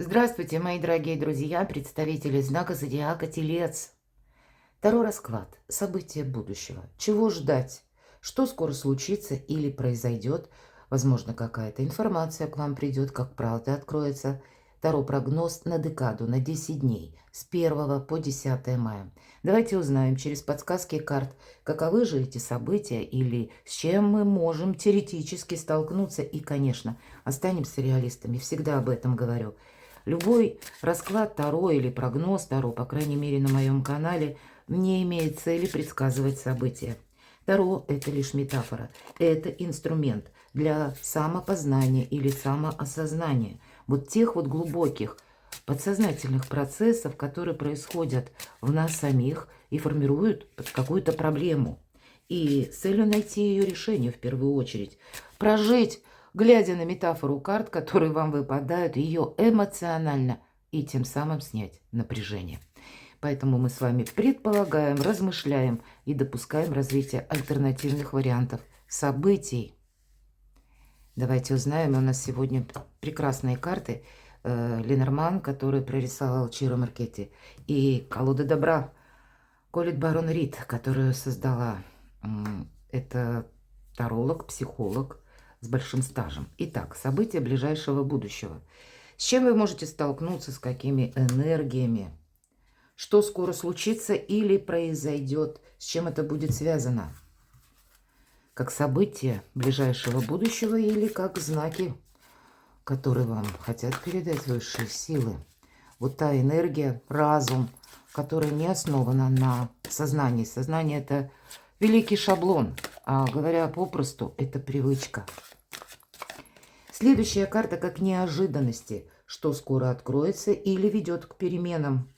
Здравствуйте, мои дорогие друзья, представители знака зодиака Телец. Второй расклад. События будущего. Чего ждать? Что скоро случится или произойдет? Возможно, какая-то информация к вам придет, как правда откроется. Второй прогноз на декаду, на 10 дней, с 1 по 10 мая. Давайте узнаем через подсказки карт, каковы же эти события или с чем мы можем теоретически столкнуться. И, конечно, останемся реалистами, всегда об этом говорю. Любой расклад Таро или прогноз Таро, по крайней мере на моем канале, не имеет цели предсказывать события. Таро – это лишь метафора, это инструмент для самопознания или самоосознания. Вот тех вот глубоких подсознательных процессов, которые происходят в нас самих и формируют какую-то проблему. И с целью найти ее решение в первую очередь. Прожить, глядя на метафору карт, которые вам выпадают, ее эмоционально и тем самым снять напряжение. Поэтому мы с вами предполагаем, размышляем и допускаем развитие альтернативных вариантов событий. Давайте узнаем. У нас сегодня прекрасные карты. Ленорман, который прорисовал Чиро Маркетти, и колода добра Колет Барон Рид, которую создала. Это таролог, психолог с большим стажем. Итак, события ближайшего будущего. С чем вы можете столкнуться, с какими энергиями? Что скоро случится или произойдет? С чем это будет связано? Как события ближайшего будущего или как знаки, которые вам хотят передать высшие силы? Вот та энергия, разум, которая не основана на сознании. Сознание – это великий шаблон, а говоря попросту, это привычка. Следующая карта как неожиданности, что скоро откроется или ведет к переменам.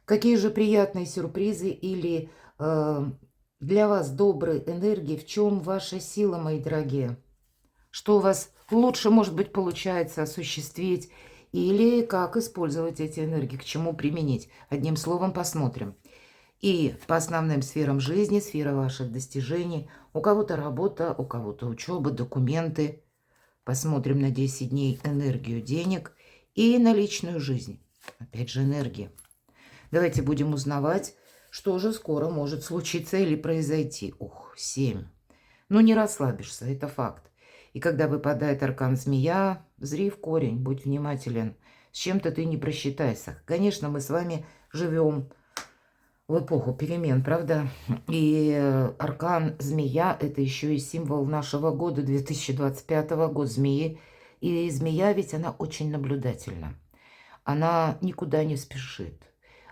Какие же приятные сюрпризы или для вас добрые энергии, в чем ваша сила, мои дорогие? Что у вас лучше, может быть, получается осуществить или как использовать эти энергии, к чему применить? Одним словом, посмотрим. И по основным сферам жизни, сфера ваших достижений. У кого-то работа, у кого-то учеба, документы. Посмотрим на 10 дней энергию денег и на личную жизнь. Опять же, энергия. Давайте будем узнавать, что же скоро может случиться или произойти. Ух, 7. Ну, не расслабишься, это факт. И когда выпадает аркан змея, зри в корень, будь внимателен. С чем-то ты не просчитайся. Конечно, мы с вами живем в эпоху перемен, правда? И аркан змея – это еще и символ нашего года, 2025 год змеи. И змея ведь она очень наблюдательна. Она никуда не спешит.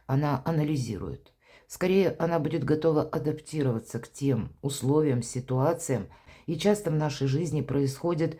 Она анализирует. Скорее, она будет готова адаптироваться к тем условиям, ситуациям. И часто в нашей жизни происходят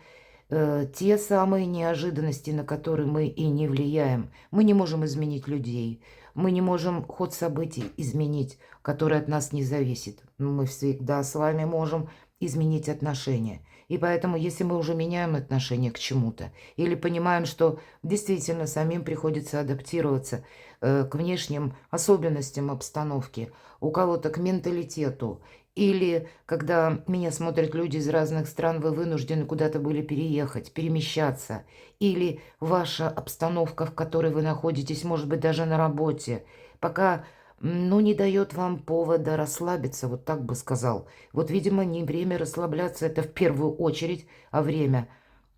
те самые неожиданности, на которые мы и не влияем. Мы не можем изменить людей. Мы не можем ход событий изменить, который от нас не зависит. Но мы всегда с вами можем изменить отношения. И поэтому, если мы уже меняем отношение к чему-то, или понимаем, что действительно самим приходится адаптироваться к внешним особенностям обстановки, у кого-то к менталитету, или когда меня смотрят люди из разных стран, вы вынуждены куда-то были переехать, перемещаться, или ваша обстановка, в которой вы находитесь, может быть, даже на работе, пока, ну, не дает вам повода расслабиться, вот так бы сказал. Вот, видимо, не время расслабляться, это в первую очередь, а время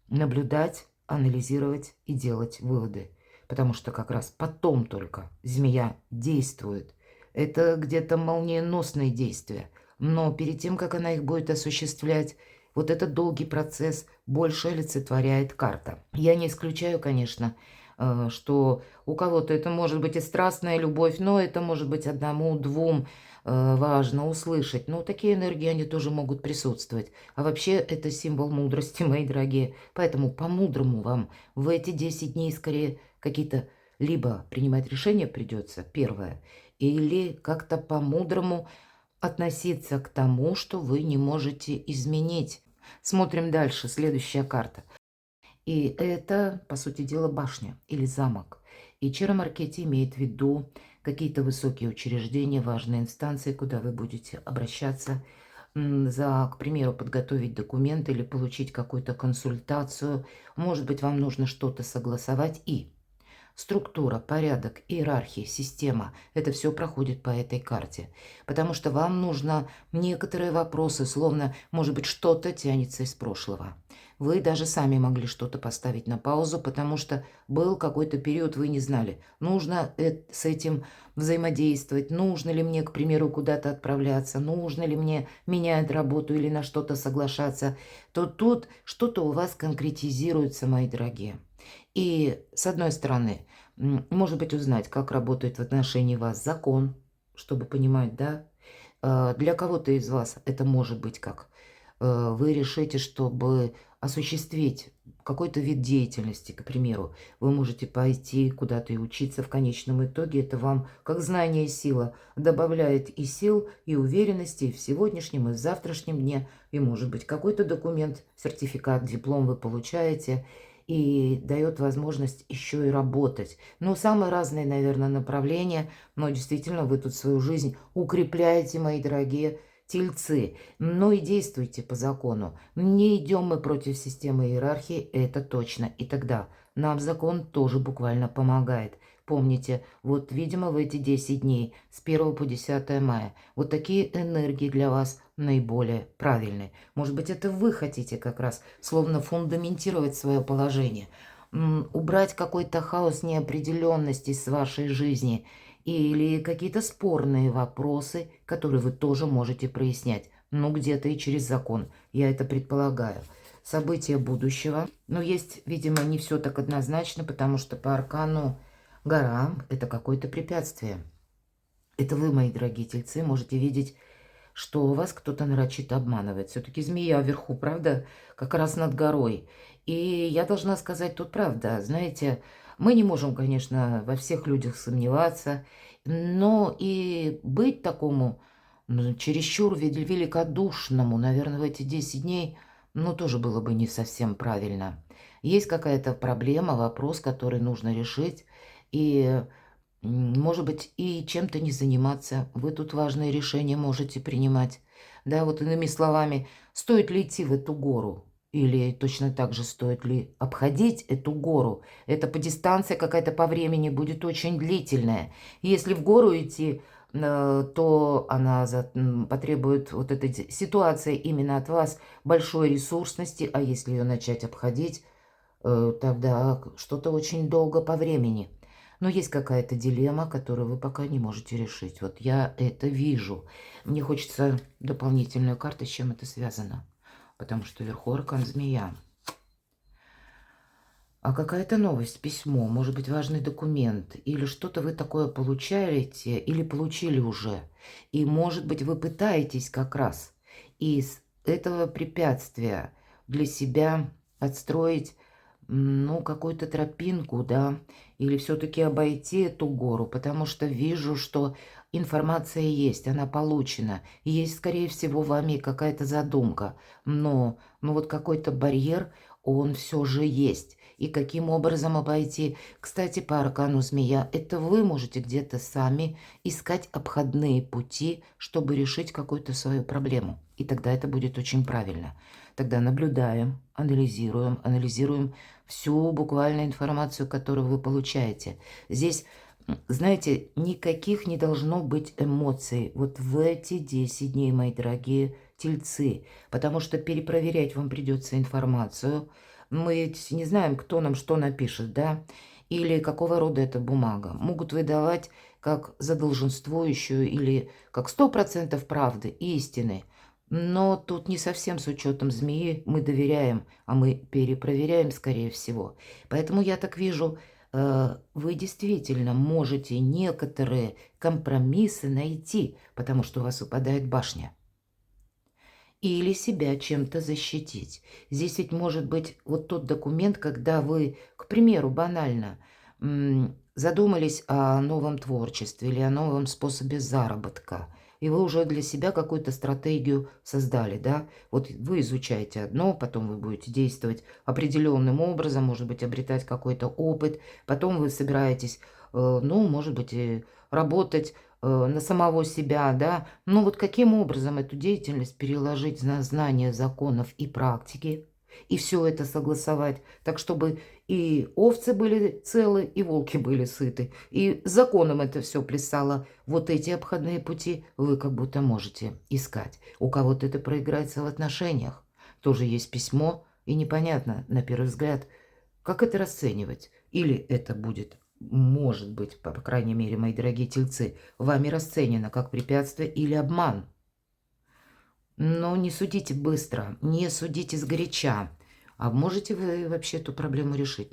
наблюдать, анализировать и делать выводы. Потому что как раз потом только змея действует. Это где-то молниеносные действия. Но перед тем, как она их будет осуществлять, вот этот долгий процесс больше олицетворяет карта. Я не исключаю, конечно, что у кого-то это может быть и страстная любовь, но это может быть одному-двум важно услышать. Но такие энергии, они тоже могут присутствовать. А вообще это символ мудрости, мои дорогие. Поэтому по-мудрому вам в эти 10 дней скорее какие-то либо принимать решения придется, первое, или как-то по-мудрому относиться к тому, что вы не можете изменить. Смотрим дальше. Следующая карта. И это, по сути дела, башня или замок. И Чиро Маркетти имеет в виду какие-то высокие учреждения, важные инстанции, куда вы будете обращаться за, к примеру, подготовить документы или получить какую-то консультацию. Может быть, вам нужно что-то согласовать. И структура, порядок, иерархия, система — это все проходит по этой карте. Потому что вам нужно некоторые вопросы, словно, может быть, что-то тянется из прошлого. Вы даже сами могли что-то поставить на паузу, потому что был какой-то период, вы не знали, нужно с этим взаимодействовать, нужно ли мне, к примеру, куда-то отправляться, нужно ли мне менять работу или на что-то соглашаться. То тут что-то у вас конкретизируется, мои дорогие. И, с одной стороны, может быть, узнать, как работает в отношении вас закон, чтобы понимать, да, для кого-то из вас это может быть как вы решите, чтобы осуществить какой-то вид деятельности, к примеру, вы можете пойти куда-то и учиться в конечном итоге. Это вам, как знание и сила, добавляет и сил, и уверенности и в сегодняшнем, и в завтрашнем дне. И, может быть, какой-то документ, сертификат, диплом вы получаете, и дает возможность еще и работать. Ну, самые разные, наверное, направления, но действительно вы тут свою жизнь укрепляете, мои дорогие тельцы. Но и действуйте по закону. Не идем мы против системы иерархии, это точно. И тогда нам закон тоже буквально помогает. Помните, вот, видимо, в эти 10 дней, с 1 по 10 мая, вот такие энергии для вас наиболее правильные. Может быть, это вы хотите как раз словно фундаментировать свое положение, убрать какой-то хаос неопределенности с вашей жизни или какие-то спорные вопросы, которые вы тоже можете прояснять. Ну, где-то и через закон, я это предполагаю. События будущего. Но есть, видимо, не все так однозначно, потому что по аркану гора — это какое-то препятствие. Это вы, мои дорогие тельцы, можете видеть, что у вас кто-то нарочито обманывает. Все-таки змея вверху, правда, как раз над горой. И я должна сказать тут правда. Знаете, мы не можем, конечно, во всех людях сомневаться, но и быть такому чересчур великодушному, наверное, в эти 10 дней, ну, тоже было бы не совсем правильно. Есть какая-то проблема, вопрос, который нужно решить, и может быть, и чем-то не заниматься. Вы тут важные решения можете принимать. Да, вот иными словами, стоит ли идти в эту гору? Или точно так же стоит ли обходить эту гору? Это по дистанции какая-то по времени будет очень длительная. Если в гору идти, то она потребует вот этой ситуации именно от вас большой ресурсности, а если ее начать обходить, тогда что-то очень долго по времени. Но есть какая-то дилемма, которую вы пока не можете решить. Вот я это вижу. Мне хочется дополнительную карту, с чем это связано. Потому что вверху аркан змея. А какая-то новость, письмо, может быть, важный документ, или что-то вы такое получаете, или получили уже. И, может быть, вы пытаетесь как раз из этого препятствия для себя отстроить, ну, какую-то тропинку, да, или все-таки обойти эту гору, потому что вижу, что информация есть, она получена, и есть, скорее всего, вами какая-то задумка, но ну, вот какой-то барьер, он все же есть. И каким образом обойти? Кстати, по аркану змея, это вы можете где-то сами искать обходные пути, чтобы решить какую-то свою проблему. И тогда это будет очень правильно. Тогда наблюдаем, анализируем всю буквально информацию, которую вы получаете. Здесь, знаете, никаких не должно быть эмоций вот в эти 10 дней, мои дорогие тельцы, потому что перепроверять вам придется информацию. Мы ведь не знаем, кто нам что напишет, да, или какого рода эта бумага. Могут выдавать как задолженствующую или как 100% правды, истины. Но тут не совсем с учетом змеи мы доверяем, а мы перепроверяем, скорее всего. Поэтому я так вижу, вы действительно можете некоторые компромиссы найти, потому что у вас выпадает башня. Или себя чем-то защитить. Здесь ведь может быть вот тот документ, когда вы, к примеру, банально задумались о новом творчестве или о новом способе заработка, и вы уже для себя какую-то стратегию создали, да? Вот вы изучаете одно, потом вы будете действовать определенным образом, может быть, обретать какой-то опыт, потом вы собираетесь, ну, может быть, работать на самого себя, да. Но вот каким образом эту деятельность переложить на знание законов и практики, и все это согласовать, так чтобы и овцы были целы, и волки были сыты, и с законом это все плясало. Вот эти обходные пути вы как будто можете искать. У кого-то это проиграется в отношениях. Тоже есть письмо, и непонятно, на первый взгляд, как это расценивать. Или это будет, может быть, по крайней мере, мои дорогие тельцы, вами расценено как препятствие или обман. Но не судите быстро, не судите сгоряча. А можете вы вообще эту проблему решить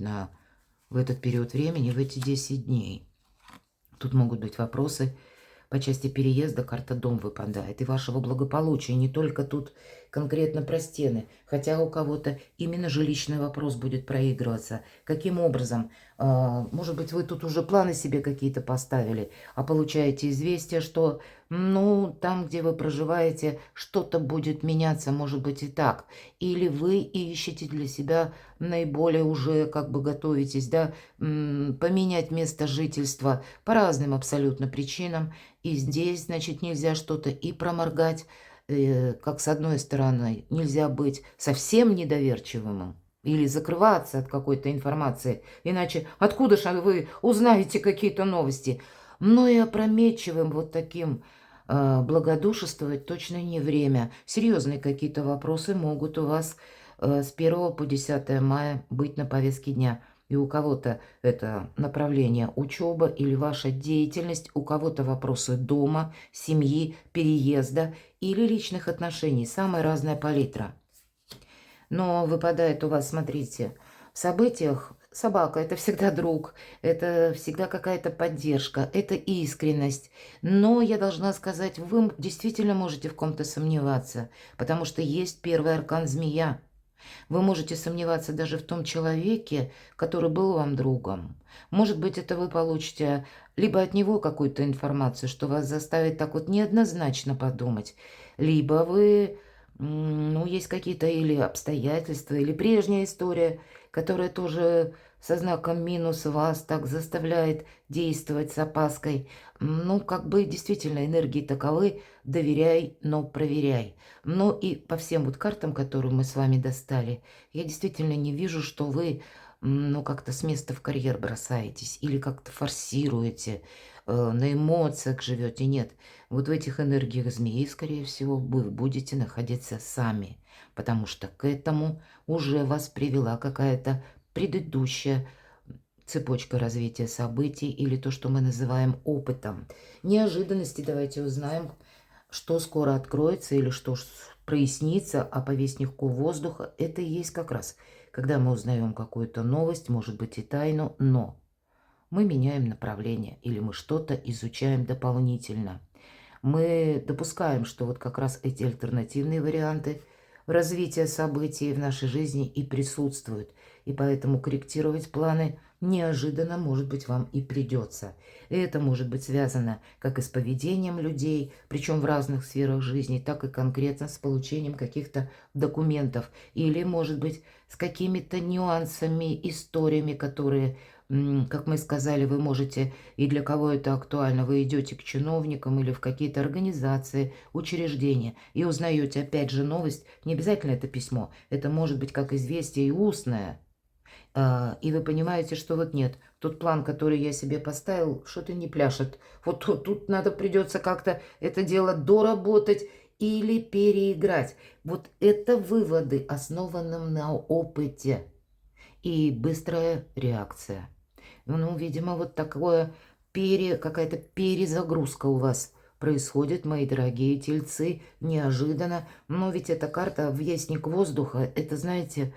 в этот период времени, в эти 10 дней? Тут могут быть вопросы по части переезда, карта дом выпадает, и вашего благополучия, не только тут конкретно про стены, хотя у кого-то именно жилищный вопрос будет проигрываться. Каким образом? Может быть, вы тут уже планы себе какие-то поставили, а получаете известие, что, ну, там, где вы проживаете, что-то будет меняться, может быть, и так. Или вы ищете для себя наиболее уже, как бы готовитесь, да, поменять место жительства по разным абсолютно причинам. И здесь, значит, нельзя что-то и проморгать, как с одной стороны, нельзя быть совсем недоверчивым или закрываться от какой-то информации, иначе откуда же вы узнаете какие-то новости? Но и опрометчивым вот таким благодушествовать точно не время. Серьезные какие-то вопросы могут у вас с 1 по 10 мая быть на повестке дня. И у кого-то это направление учеба или ваша деятельность, у кого-то вопросы дома, семьи, переезда или личных отношений. Самая разная палитра. Но выпадает у вас, смотрите, в событиях собака – это всегда друг, это всегда какая-то поддержка, это искренность. Но я должна сказать, вы действительно можете в ком-то сомневаться, потому что есть первый аркан змея. Вы можете сомневаться даже в том человеке, который был вам другом. Может быть, это вы получите либо от него какую-то информацию, что вас заставит так вот неоднозначно подумать, либо вы, ну, есть какие-то или обстоятельства, или прежняя история, которая тоже со знаком минус вас так заставляет действовать с опаской. Ну, как бы действительно энергии таковы, доверяй, но проверяй. Но и по всем вот картам, которые мы с вами достали, я действительно не вижу, что вы, ну, как-то с места в карьер бросаетесь или как-то форсируете, на эмоциях живете. Нет, вот в этих энергиях змеи, скорее всего, вы будете находиться сами, потому что к этому уже вас привела какая-то предыдущая цепочка развития событий или то, что мы называем опытом. Неожиданности давайте узнаем, что скоро откроется или что прояснится, а по вестнику воздуха это и есть как раз, когда мы узнаем какую-то новость, может быть и тайну, но мы меняем направление или мы что-то изучаем дополнительно. Мы допускаем, что вот как раз эти альтернативные варианты развития событий в нашей жизни и присутствуют. И поэтому корректировать планы неожиданно, может быть, вам и придется. И это может быть связано как и с поведением людей, причем в разных сферах жизни, так и конкретно с получением каких-то документов. Или, может быть, с какими-то нюансами, историями, которые, как мы сказали, вы можете, и для кого это актуально, вы идете к чиновникам или в какие-то организации, учреждения, и узнаете опять же новость, не обязательно это письмо, это может быть как известие и устное, и вы понимаете, что вот нет, тот план, который я себе поставил, что-то не пляшет. Вот тут надо придется как-то это дело доработать или переиграть. Вот это выводы, основанные на опыте и быстрая реакция. Ну, видимо, вот такое какая-то перезагрузка у вас происходит, мои дорогие тельцы, неожиданно. Но ведь эта карта «Вестник воздуха», это, знаете,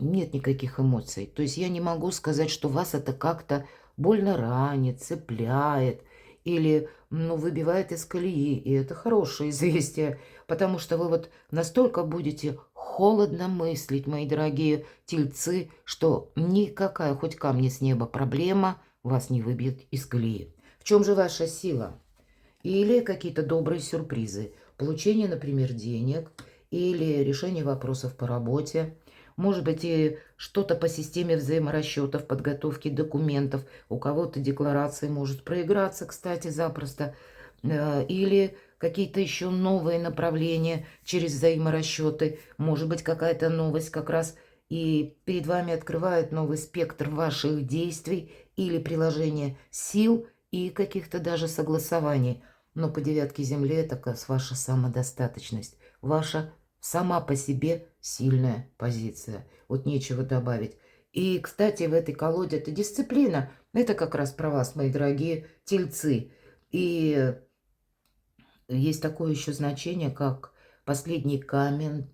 нет никаких эмоций. То есть я не могу сказать, что вас это как-то больно ранит, цепляет или, ну, выбивает из колеи. И это хорошее известие, потому что вы вот настолько будете холодно мыслить, мои дорогие тельцы, что никакая хоть камни с неба проблема вас не выбьет из колеи. В чем же ваша сила? Или какие-то добрые сюрпризы. Получение, например, денег или решение вопросов по работе. может быть, и что-то по системе взаиморасчетов, подготовки документов. У кого-то декларации может проиграться, кстати, запросто. Или какие-то еще новые направления через взаиморасчеты. Может быть, какая-то новость как раз и перед вами открывает новый спектр ваших действий или приложения сил и каких-то даже согласований. Но по девятке Земли это как раз ваша самодостаточность, ваша сама по себе сильная позиция. Вот нечего добавить. И, кстати, в этой колоде это дисциплина. Это как раз про вас, мои дорогие тельцы. И есть такое еще значение, как последний камень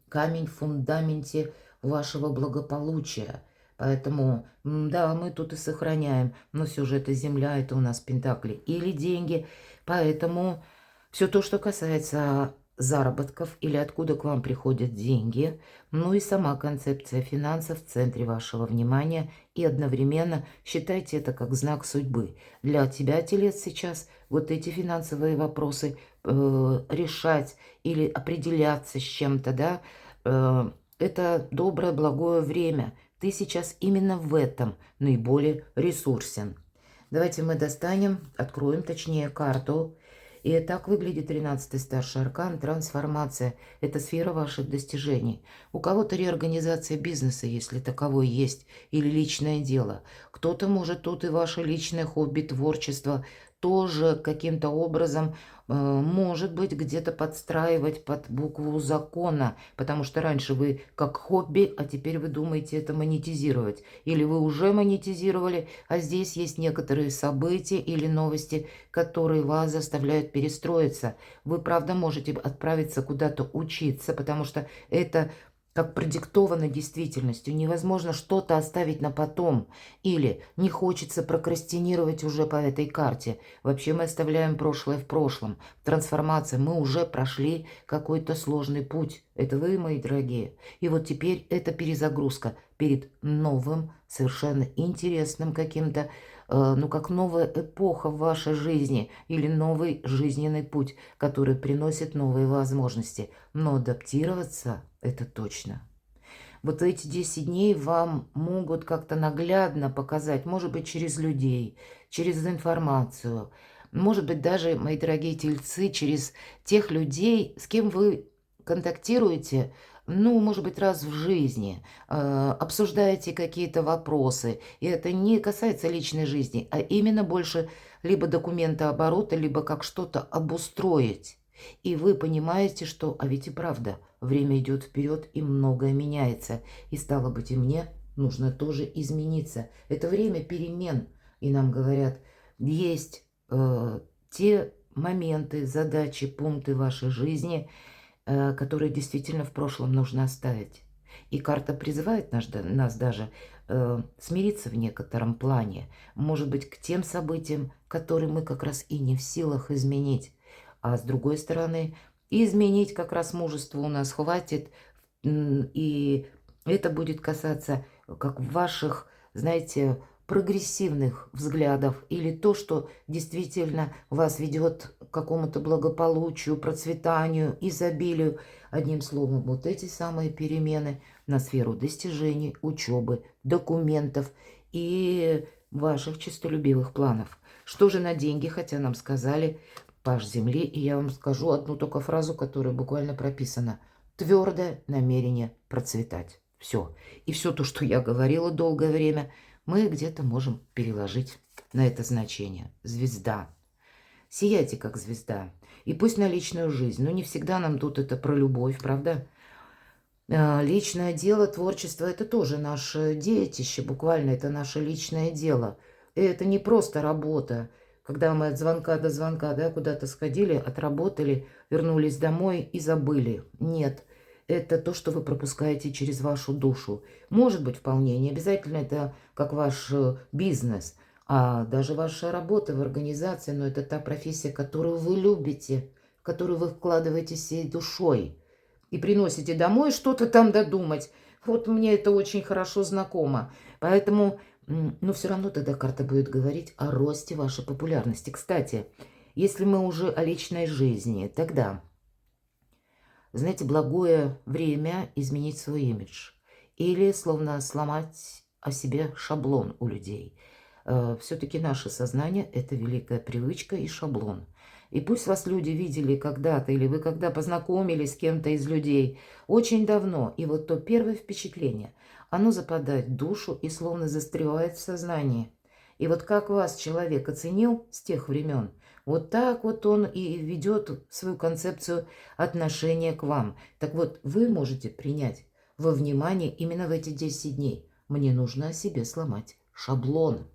в фундаменте вашего благополучия. Поэтому, да, мы тут и сохраняем, но все же это земля, это у нас пентакли или деньги. Поэтому все то, что касается заработков или откуда к вам приходят деньги, ну и сама концепция финансов в центре вашего внимания, и одновременно считайте это как знак судьбы. Для тебя, телец, сейчас вот эти финансовые вопросы решать или определяться с чем-то, да, это доброе, благое время. Ты сейчас именно в этом наиболее ресурсен. Давайте мы достанем, откроем точнее карту. И так выглядит 13-й старший аркан, трансформация. Это сфера ваших достижений. У кого-то реорганизация бизнеса, если таковой есть, или личное дело. Кто-то может тут и ваше личное хобби, творчество тоже каким-то образом может быть где-то подстраивать под букву закона, потому что раньше вы как хобби, а теперь вы думаете это монетизировать. Или вы уже монетизировали, а здесь есть некоторые события или новости, которые вас заставляют перестроиться. Вы, правда, можете отправиться куда-то учиться, потому что это как продиктовано действительностью. Невозможно что-то оставить на потом. Или не хочется прокрастинировать уже по этой карте. Вообще мы оставляем прошлое в прошлом. Трансформация. Мы уже прошли какой-то сложный путь. Это вы, мои дорогие. И вот теперь это перезагрузка перед новым, совершенно интересным каким-то, ну как новая эпоха в вашей жизни или новый жизненный путь, который приносит новые возможности. Но адаптироваться это точно. Вот эти 10 дней вам могут как-то наглядно показать, может быть, через людей, через информацию, может быть, даже, мои дорогие тельцы, через тех людей, с кем вы контактируете, ну, может быть, раз в жизни, обсуждаете какие-то вопросы. И это не касается личной жизни, а именно больше либо документооборота, либо как что-то обустроить. И вы понимаете, что, а ведь и правда, время идет вперед, и многое меняется. И стало быть, и мне нужно тоже измениться. Это время перемен. И нам говорят, есть те моменты, задачи, пункты вашей жизни, которые действительно в прошлом нужно оставить. И карта призывает нас даже смириться в некотором плане. Может быть, к тем событиям, которые мы как раз и не в силах изменить. А с другой стороны, изменить как раз мужества у нас хватит. И это будет касаться как ваших, знаете, прогрессивных взглядов или то, что действительно вас ведет к какому-то благополучию, процветанию, изобилию. Одним словом, вот эти самые перемены на сферу достижений, учебы, документов и ваших честолюбивых планов. Что же на деньги, хотя нам сказали Паж Земли, и я вам скажу одну только фразу, которая буквально прописана. Твердое намерение процветать. Все. И все то, что я говорила долгое время, мы где-то можем переложить на это значение. Звезда. Сияйте, как звезда. И пусть на личную жизнь. Но не всегда нам тут это про любовь, правда? Личное дело, творчество – это тоже наше детище. Буквально это наше личное дело. И это не просто работа. Когда мы от звонка до звонка, да, куда-то сходили, отработали, вернулись домой и забыли. Нет. Это то, что вы пропускаете через вашу душу. Может быть, вполне не обязательно это как ваш бизнес, а даже ваша работа в организации, но это та профессия, которую вы любите, в которую вы вкладываете всей душой и приносите домой что-то там додумать. Вот мне это очень хорошо знакомо. Поэтому, но все равно тогда карта будет говорить о росте вашей популярности. Кстати, если мы уже о личной жизни, тогда... Знаете, благое время изменить свой имидж. или словно сломать о себе шаблон у людей. Все-таки наше сознание – это великая привычка и шаблон. И пусть вас люди видели когда-то, или вы когда познакомились с кем-то из людей очень давно, и вот то первое впечатление, оно западает в душу и словно застревает в сознании. И вот как вас человек оценил с тех времен, вот так вот он и ведет свою концепцию отношения к вам. Так вот, вы можете принять во внимание именно в эти 10 дней. Мне нужно о себе сломать шаблон.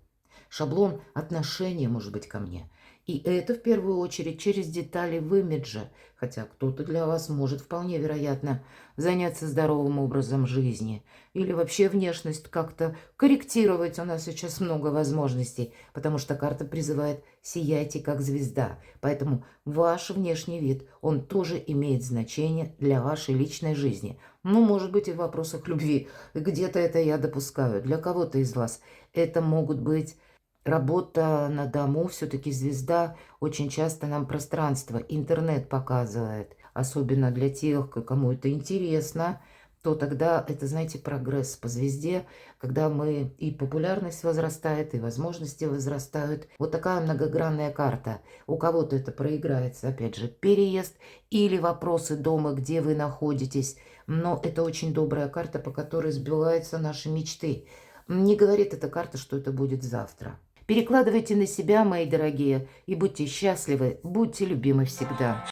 Шаблон отношения, может быть, ко мне. И это в первую очередь через детали в имидже. Хотя кто-то для вас может вполне вероятно заняться здоровым образом жизни. Или вообще внешность как-то корректировать. У нас сейчас много возможностей. Потому что карта призывает «сияйте как звезда». Поэтому ваш внешний вид, он тоже имеет значение для вашей личной жизни. Ну, может быть, и в вопросах любви. Где-то это я допускаю. Для кого-то из вас это могут быть работа на дому. Все-таки звезда очень часто нам пространство, интернет показывает. Особенно для тех, кому это интересно, то тогда это, знаете, прогресс по звезде, когда мы и популярность возрастает, и возможности возрастают. Вот такая многогранная карта. У кого-то это проиграется, опять же, переезд или вопросы дома, где вы находитесь. Но это очень добрая карта, по которой сбиваются наши мечты. Не говорит эта карта, что это будет завтра. Перекладывайте на себя, мои дорогие, и будьте счастливы, будьте любимы всегда.